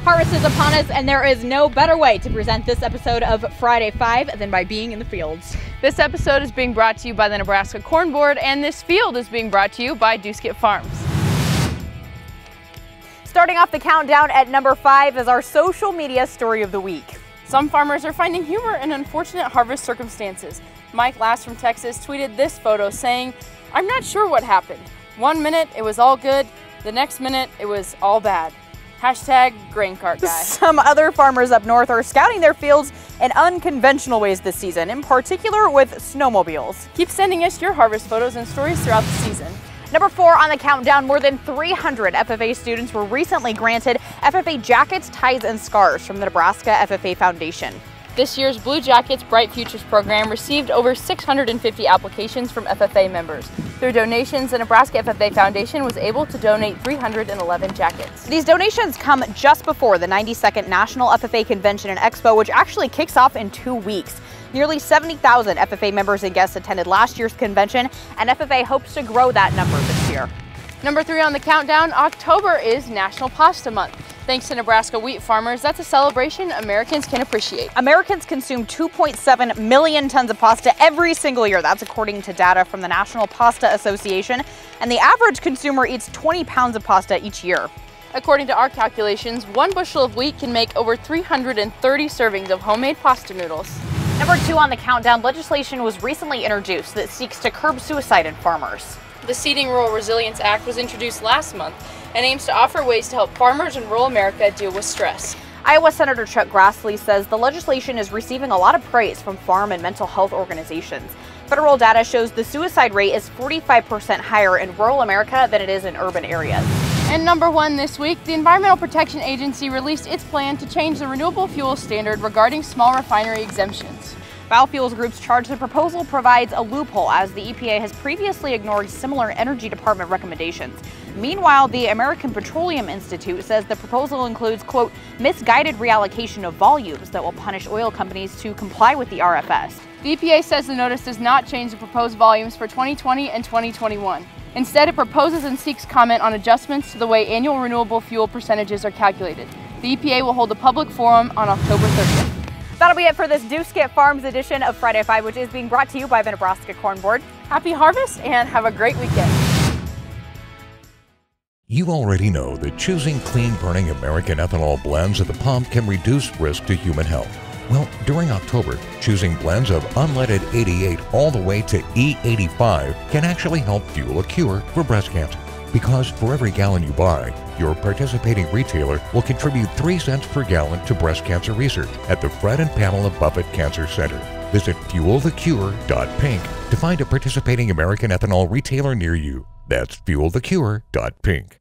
Harvest is upon us, and there is no better way to present this episode of Friday 5 than by being in the fields. This episode is being brought to you by the Nebraska Corn Board, and this field is being brought to you by Dusket Farms. Starting off the countdown at number 5 is our social media story of the week. Some farmers are finding humor in unfortunate harvest circumstances. Mike Lass from Texas tweeted this photo saying, "I'm not sure what happened. 1 minute it was all good, the next minute it was all bad. Hashtag grain cart guy." Some other farmers up north are scouting their fields in unconventional ways this season, in particular with snowmobiles. Keep sending us your harvest photos and stories throughout the season. Number 4 on the countdown, more than 300 FFA students were recently granted FFA jackets, ties, and scarves from the Nebraska FFA Foundation. This year's Blue Jackets Bright Futures program received over 650 applications from FFA members. Through donations, the Nebraska FFA Foundation was able to donate 311 jackets. These donations come just before the 92nd National FFA Convention and Expo, which actually kicks off in 2 weeks. Nearly 70,000 FFA members and guests attended last year's convention, and FFA hopes to grow that number this year. Number 3 on the countdown, October is National Pasta Month. Thanks to Nebraska wheat farmers, that's a celebration Americans can appreciate. Americans consume 2.7 million tons of pasta every single year. That's according to data from the National Pasta Association. And the average consumer eats 20 pounds of pasta each year. According to our calculations, 1 bushel of wheat can make over 330 servings of homemade pasta noodles. Number 2 on the countdown, legislation was recently introduced that seeks to curb suicide in farmers. The Seeding Rural Resilience Act was introduced last month and aims to offer ways to help farmers in rural America deal with stress. Iowa Senator Chuck Grassley says the legislation is receiving a lot of praise from farm and mental health organizations. Federal data shows the suicide rate is 45% higher in rural America than it is in urban areas. And number 1 this week, the Environmental Protection Agency released its plan to change the Renewable Fuels standard regarding small refinery exemptions. Biofuels groups charge the proposal provides a loophole, as the EPA has previously ignored similar Energy Department recommendations. Meanwhile, the American Petroleum Institute says the proposal includes, quote, misguided reallocation of volumes that will punish oil companies to comply with the RFS. The EPA says the notice does not change the proposed volumes for 2020 and 2021. Instead, it proposes and seeks comment on adjustments to the way annual renewable fuel percentages are calculated. The EPA will hold a public forum on October 30th. That'll be it for this Dusket Farms edition of Friday 5, which is being brought to you by the Nebraska Corn Board. Happy harvest and have a great weekend. You already know that choosing clean-burning American ethanol blends at the pump can reduce risk to human health. Well, during October, choosing blends of unleaded 88 all the way to E85 can actually help fuel a cure for breast cancer. Because for every gallon you buy, your participating retailer will contribute 3 cents per gallon to breast cancer research at the Fred and Pamela Buffett Cancer Center. Visit fuelthecure.pink to find a participating American ethanol retailer near you. That's fuelthecure.pink.